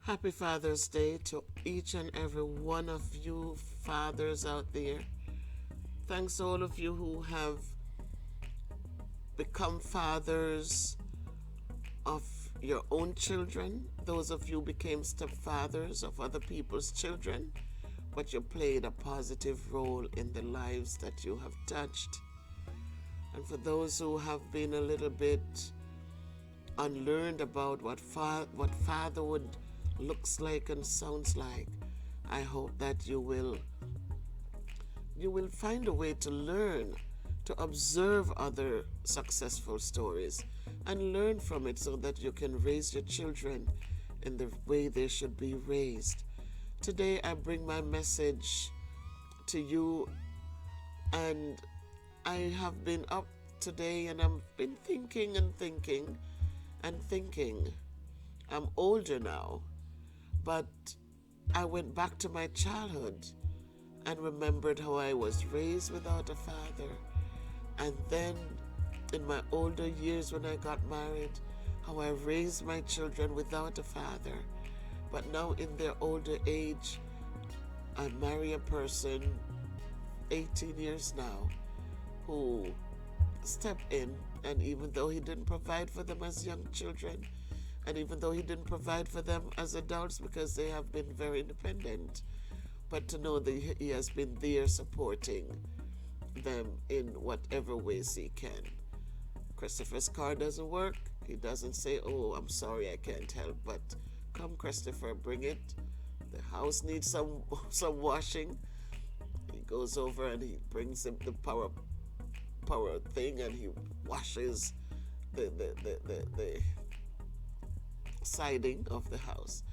Happy Father's Day to each and every one of you fathers out there. Thanks to all of you who have become fathers of your own children. Those of you became stepfathers of other people's children, but you played a positive role in the lives that you have touched. And for those who have been a little bit unlearned about what fatherhood looks like and sounds like, I hope that you will find a way to learn, to observe other successful stories and learn from it so that you can raise your children in the way they should be raised. Today I bring my message to you, and I have been up today and I've been thinking and thinking and thinking. I'm older now, but I went back to my childhood and remembered how I was raised without a father. And then in my older years when I got married, how I raised my children without a father. But now in their older age, I marry a person, 18 years now, who stepped in, and even though he didn't provide for them as young children, and even though he didn't provide for them as adults because they have been very independent, but to know that he has been there supporting them in whatever ways he can. Christopher's car doesn't work. He doesn't say, "Oh, I'm sorry, I can't help," but "Come, Christopher, bring it." The house needs some washing. He goes over and he brings him the power thing, and he washes the siding of the house.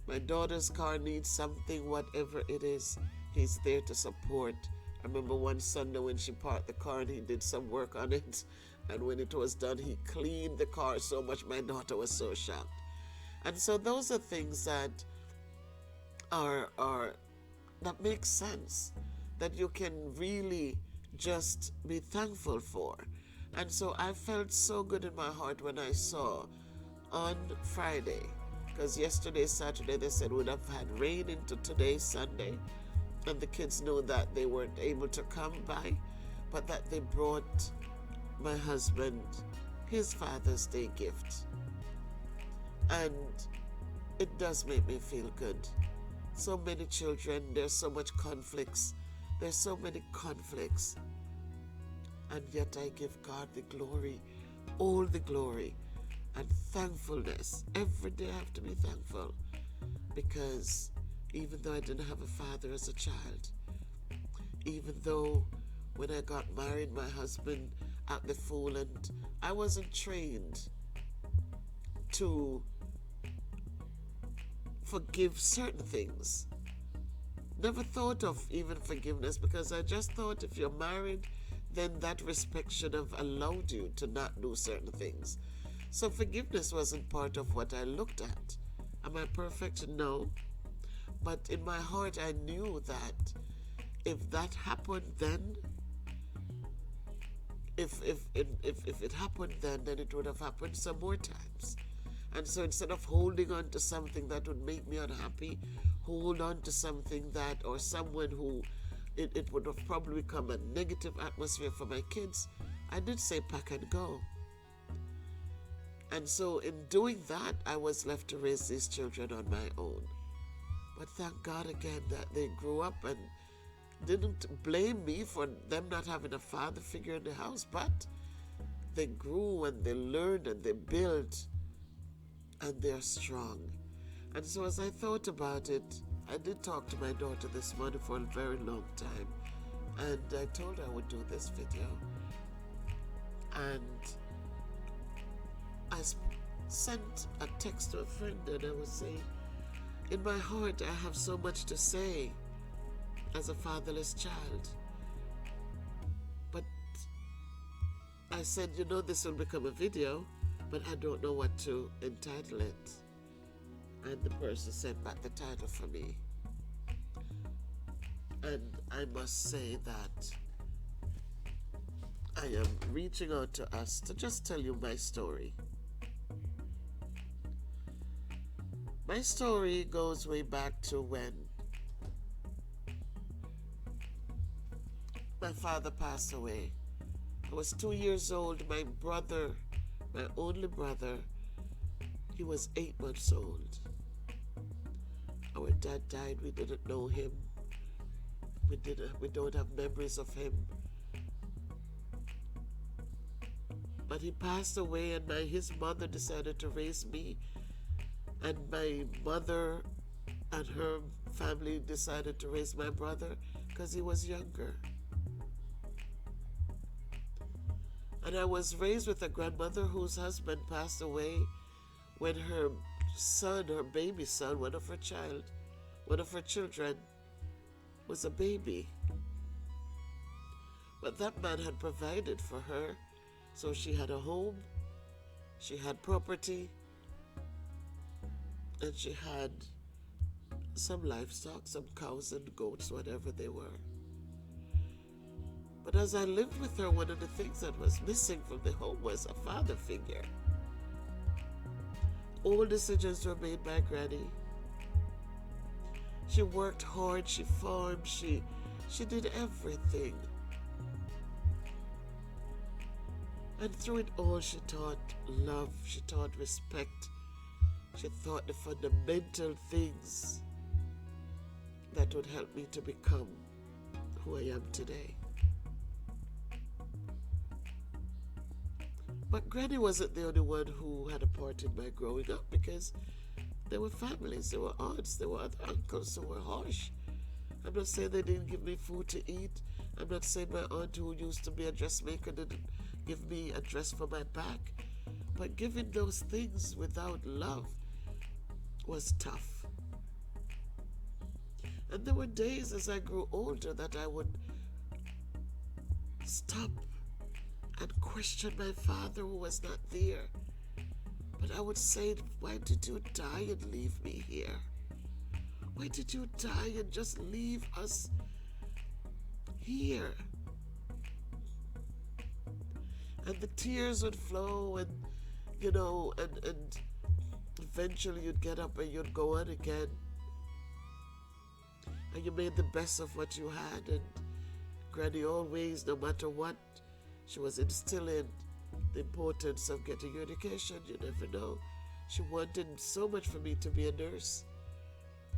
My daughter's car needs something, whatever it is, he's there to support. I remember one Sunday when she parked the car and he did some work on it, and when it was done, he cleaned the car so much my daughter was so shocked. And so those are things that are that make sense, that you can really just be thankful for. And so I felt so good in my heart when I saw on Friday, because yesterday, Saturday, they said would have had rain into today, Sunday, and the kids knew that they weren't able to come by, but that they brought my husband his Father's Day gift. And it does make me feel good. So many children, there's so much conflicts. There's so many conflicts. And yet I give God the glory, all the glory, and thankfulness. Every day I have to be thankful, because even though I didn't have a father as a child, even though when I got married, my husband acted the fool, and I wasn't trained to forgive certain things. Never thought of even forgiveness, because I just thought if you're married, then that respect should have allowed you to not do certain things. So forgiveness wasn't part of what I looked at. Am I perfect? No. But in my heart, I knew that if that happened then, if it happened then it would have happened some more times. And so instead of holding on to something that would make me unhappy, hold on to something that, or someone who it would have probably become a negative atmosphere for my kids, I did say pack and go. And so in doing that, I was left to raise these children on my own. But thank God again that they grew up and didn't blame me for them not having a father figure in the house, but they grew and they learned and they built, and they're strong. And so as I thought about it, I did talk to my daughter this morning for a very long time, and I told her I would do this video. And I sent a text to a friend, and I was saying, in my heart, I have so much to say as a fatherless child. But I said, this will become a video, but I don't know what to entitle it. And the person sent back the title for me. And I must say that I am reaching out to us to just tell you my story. My story goes way back to when my father passed away. I was 2 years old. My brother, my only brother, he was 8 months old. Our dad died. We didn't know him. We don't have memories of him. But he passed away, and his mother decided to raise me, and my mother and her family decided to raise my brother because he was younger. And I was raised with a grandmother whose husband passed away when her son, her baby son, one of her children, was a baby. But that man had provided for her, so she had a home, she had property, and she had some livestock, some cows and goats, whatever they were. But as I lived with her, one of the things that was missing from the home was a father figure. All decisions were made by Granny. She worked hard, she farmed, she did everything. And through it all, she taught love, she taught respect, she taught the fundamental things that would help me to become who I am today. But Granny wasn't the only one who had a part in my growing up, because there were families, there were aunts, there were other uncles who were harsh. I'm not saying they didn't give me food to eat. I'm not saying my aunt who used to be a dressmaker didn't give me a dress for my back. But giving those things without love was tough. And there were days as I grew older that I would stop and question my father who was not there. But I would say, why did you die and leave me here? Why did you die and just leave us here? And the tears would flow, and and eventually you'd get up and you'd go on again. And you made the best of what you had. And Granny always, no matter what, she was instilling the importance of getting your education. You never know. She wanted so much for me to be a nurse,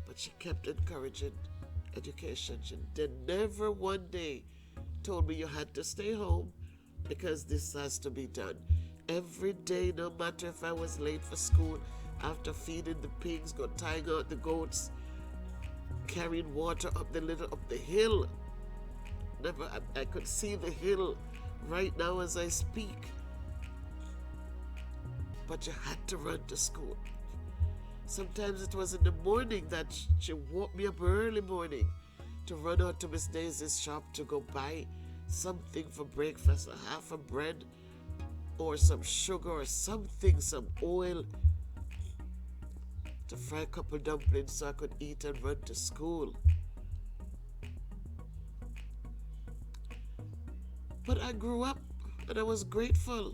but she kept encouraging education. She never one day told me you had to stay home because this has to be done. Every day, no matter if I was late for school, after feeding the pigs, tying out the goats, carrying water up the hill. I could see the hill right now as I speak. But you had to run to school. Sometimes it was in the morning that she woke me up early morning to run out to Miss Daisy's shop to go buy something for breakfast, a half of bread or some sugar or something, some oil, to fry a couple dumplings so I could eat and run to school. But I grew up and I was grateful.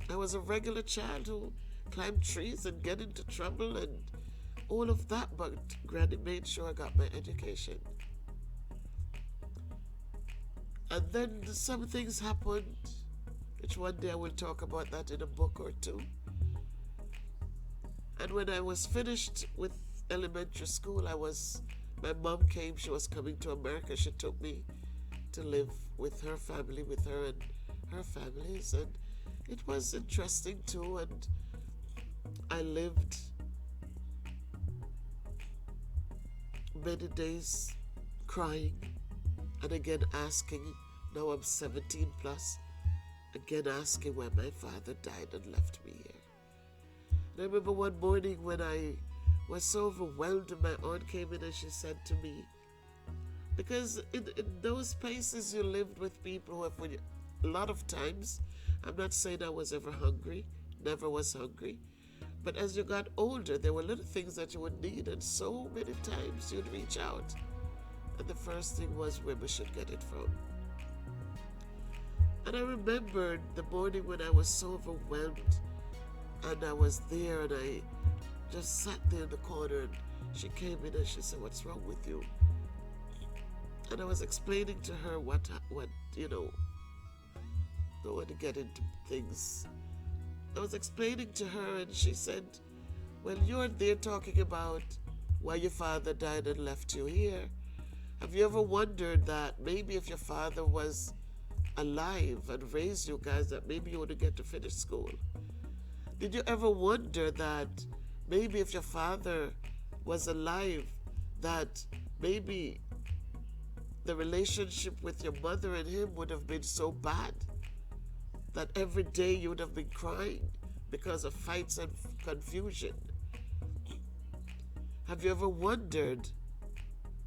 I was a regular child who climbed trees and get into trouble and all of that, but Granny made sure I got my education. And then some things happened, which one day I will talk about that in a book or two. And when I was finished with elementary school, my mom came, she was coming to America. She took me to live with her family, with her and her families, and it was interesting too. And I lived many days crying and again asking, now I'm 17 plus, again asking why my father died and left me here. And I remember one morning when I was so overwhelmed and my aunt came in and she said to me, because in those places you lived with people who have, a lot of times, I'm not saying I was ever hungry, never was hungry, but as you got older, there were little things that you would need, and so many times you'd reach out. And the first thing was where we should get it from. And I remembered the morning when I was so overwhelmed, and I was there, and just sat there in the corner, and she came in and she said, "What's wrong with you?" And I was explaining to her what don't want to get into things. I was explaining to her, and she said, "Well, you're there talking about why your father died and left you here. Have you ever wondered that maybe if your father was alive and raised you guys, that maybe you wouldn't get to finish school? Did you ever wonder that maybe if your father was alive, that maybe the relationship with your mother and him would have been so bad that every day you would have been crying because of fights and confusion? Have you ever wondered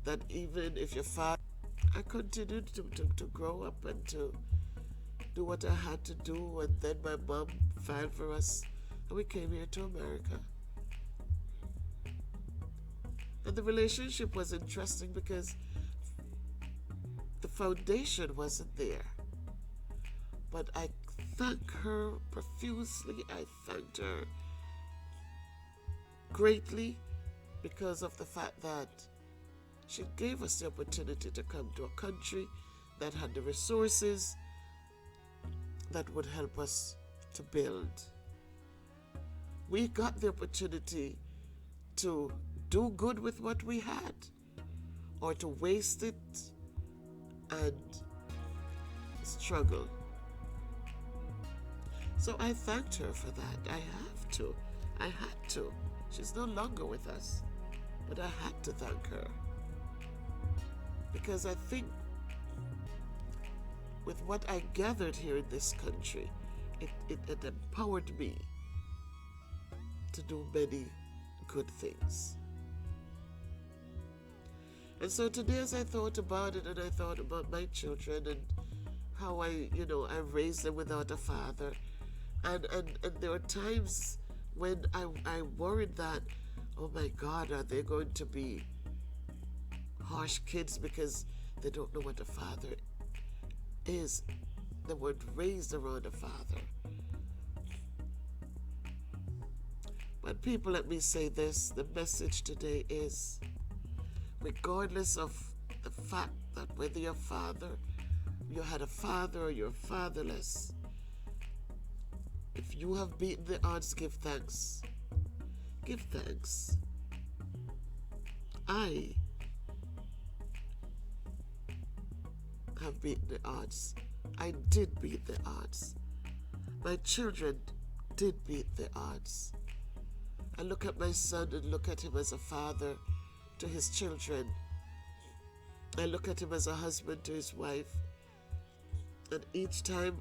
that even if your father..." I continued to grow up and to do what I had to do, and then my mom filed for us and we came here to America. And the relationship was interesting because the foundation wasn't there. But I thank her profusely. I thanked her greatly because of the fact that she gave us the opportunity to come to a country that had the resources that would help us to build. We got the opportunity to do good with what we had, or to waste it and struggle. So I thanked her for that. I had to. She's no longer with us, but I had to thank her. Because I think with what I gathered here in this country, it empowered me to do many good things. And so today, as I thought about it, and I thought about my children and how I raised them without a father, and there were times when I worried that, oh my God, are they going to be harsh kids because they don't know what a father is? They weren't raised around a father. But people, let me say this, the message today is, regardless of the fact that whether you had a father or you're fatherless, if you have beaten the odds, give thanks. Give thanks. I have beaten the odds. I did beat the odds. My children did beat the odds. I look at my son and look at him as a father to his children. I look at him as a husband to his wife. And each time,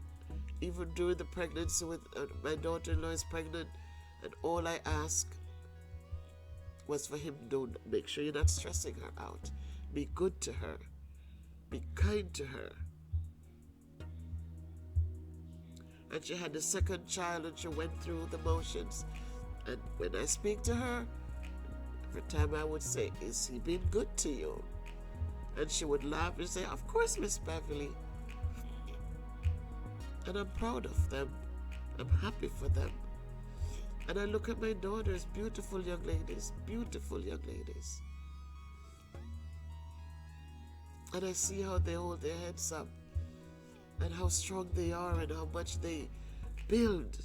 even during the pregnancy with my daughter-in-law is pregnant, and all I ask was for him to make sure you're not stressing her out. Be good to her. Be kind to her. And she had the second child and she went through the motions. And when I speak to her, every time I would say, "Is he being good to you?" And she would laugh and say, "Of course, Miss Beverly." And I'm proud of them. I'm happy for them. And I look at my daughters, beautiful young ladies, and I see how they hold their heads up and how strong they are and how much they build,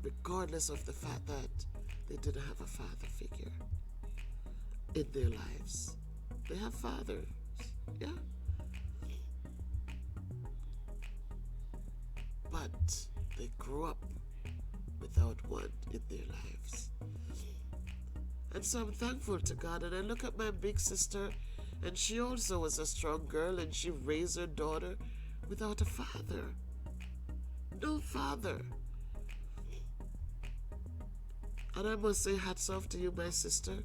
regardless of the fact that they didn't have a father figure in their lives. They have fathers, yeah. But they grew up without one in their lives. And so I'm thankful to God. And I look at my big sister, and she also was a strong girl, and she raised her daughter without a father. No father. And I must say hats off to you, my sister,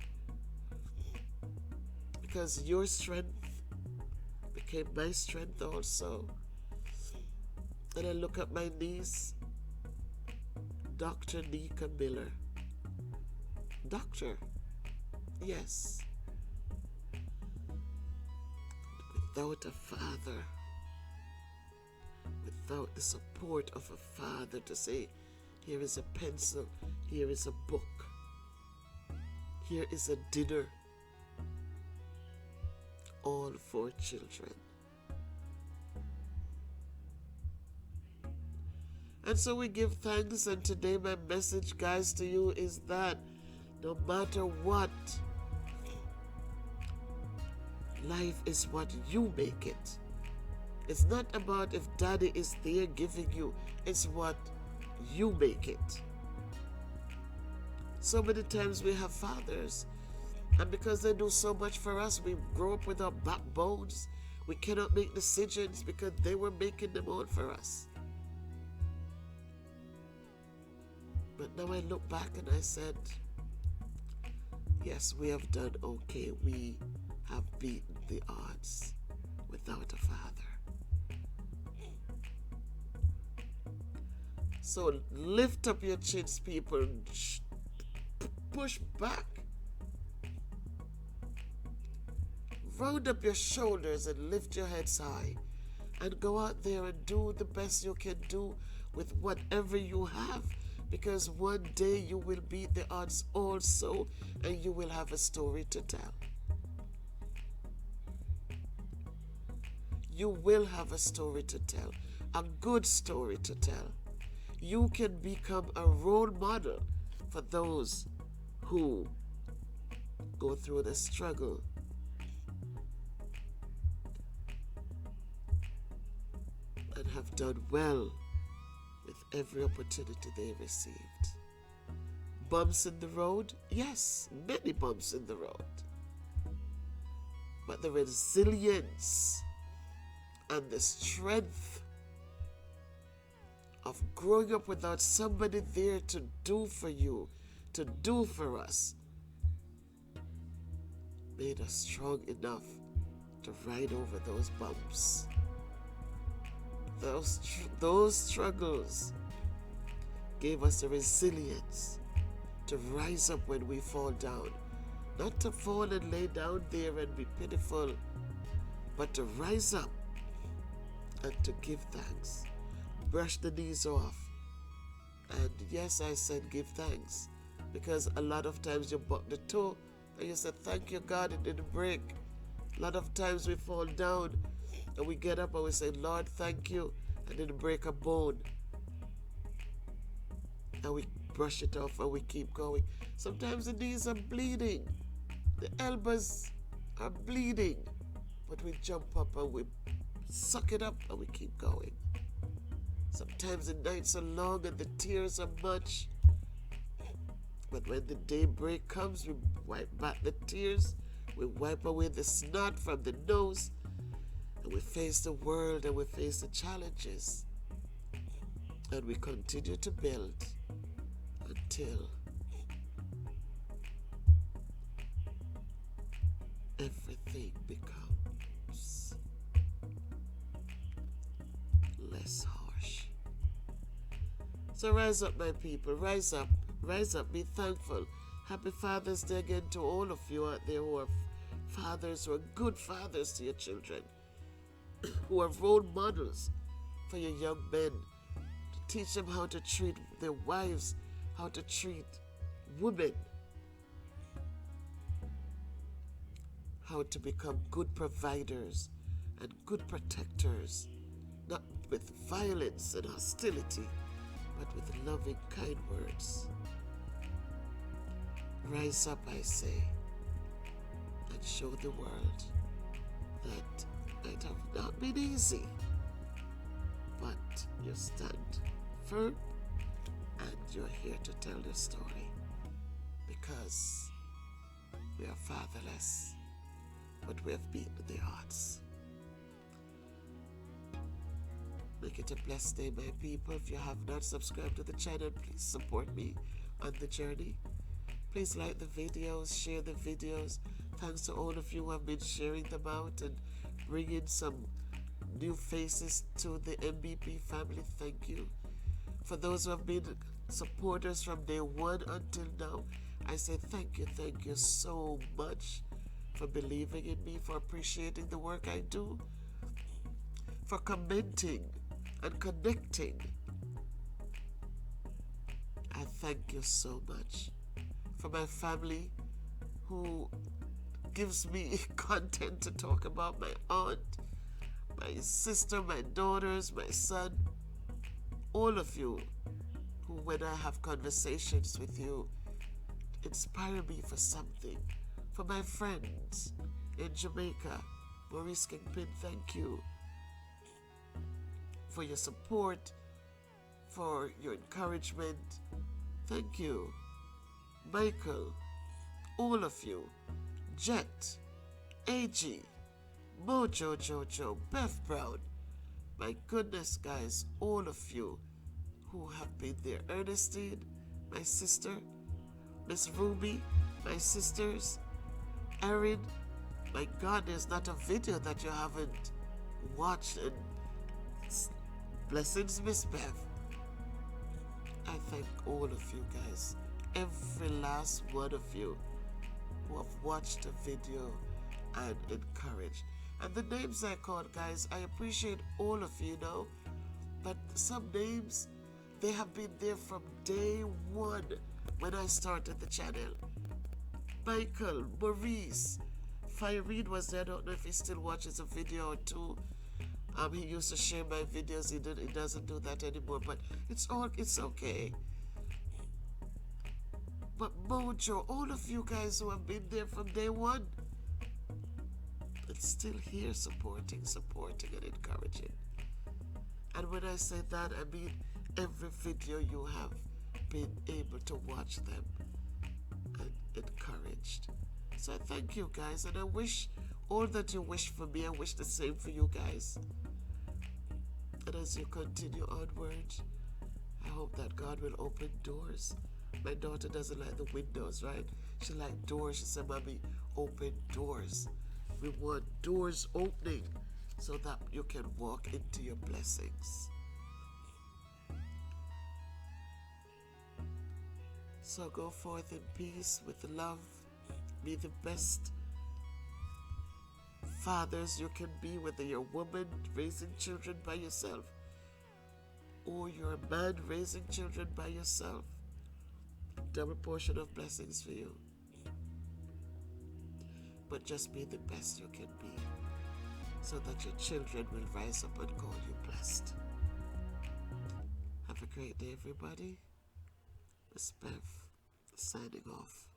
because your strength became my strength also. And I look at my niece, Dr. Nika Miller. Doctor, yes. Without a father, without the support of a father to say, "Here is a pencil, Here is a book. Here is a dinner. All for children. And so we give thanks, and today my message, guys, to you is that no matter what, life is what you make it. It's not about if daddy is there giving you, it's what you make it. So many times we have fathers, and because they do so much for us, we grow up with our backbones. We cannot make decisions because they were making them all for us. But now I look back and I said, yes, we have done okay. We have beaten the odds without a father. So lift up your chins, people. Push back. Round up your shoulders and lift your heads high. And go out there and do the best you can do with whatever you have. Because one day you will beat the odds also, and you will have a story to tell. You will have a story to tell, a good story to tell. You can become a role model for those who go through the struggle. And have done well with every opportunity they received. Bumps in the road? Yes, many bumps in the road. But the resilience and the strength of growing up without somebody there to do for you, to do for us, made us strong enough to ride over those bumps. Those struggles gave us the resilience to rise up when we fall down. Not to fall and lay down there and be pitiful, but to rise up and to give thanks. Brush the knees off. And yes, I said give thanks, because a lot of times you buck the toe and you say, thank you, God, it didn't break. A lot of times we fall down and we get up and we say, Lord, thank you, I didn't break a bone. And we brush it off and we keep going. Sometimes the knees are bleeding. The elbows are bleeding. But we jump up and we suck it up and we keep going. Sometimes the nights are long and the tears are much. But when the daybreak comes, we wipe back the tears. We wipe away the snot from the nose. And we face the world and we face the challenges. And we continue to build until everything becomes less harsh. So rise up, my people. Rise up. Rise up. Be thankful. Happy Father's Day again to all of you out there who are fathers, who are good fathers to your children, who are role models for your young men, to teach them how to treat their wives, how to treat women, how to become good providers and good protectors, not with violence and hostility, but with loving, kind words. Rise up, I say, and show the world that it have not been easy, but you stand firm and you're here to tell the story, because we are fatherless, but we have beaten the odds. Make it a blessed day, my people. If you have not subscribed to the channel, please support me on the journey. Please like the videos, share the videos. Thanks to all of you who have been sharing them out and bringing some new faces to the MBP family. Thank you. For those who have been supporters from day one until now, I say thank you so much for believing in me, for appreciating the work I do, for commenting and connecting I thank you so much. For my family who gives me content to talk about, my aunt, my sister, my daughters, my son, all of you who, when I have conversations with you, inspire me for something. For my friends in Jamaica, Maurice Kingpin, thank you for your support, for your encouragement. Thank you. Michael, all of you, Jet, AG, Mojo Jojo, Beth Brown. My goodness, guys, all of you who have been there. Ernestine, my sister, Miss Ruby, my sisters, Erin. My God, there's not a video that you haven't watched. And blessings, Miss Bev. I thank all of you guys, every last one of you who have watched the video and encouraged. And the names I called, guys, I appreciate all of you know, but some names, they have been there from day one when I started the channel. Michael, Maurice, Fyrene was there. I don't know if he still watches a video or two. He used to share my videos. He doesn't do that anymore, but it's okay. But Mojo, all of you guys who have been there from day one, it's still here supporting and encouraging. And when I say that, I mean every video you have been able to watch them and encouraged. So I thank you guys, and I wish all that you wish for me, I wish the same for you guys. And as you continue onward, I hope that God will open doors. My daughter doesn't like the windows, right? She likes doors. She said, Mommy, open doors. We want doors opening so that you can walk into your blessings. So go forth in peace with love. Be the best fathers you can be, whether you're a woman raising children by yourself or you're a man raising children by yourself. Double portion of blessings for you. But just be the best you can be so that your children will rise up and call you blessed. Have a great day, everybody. Miss Bev, signing off.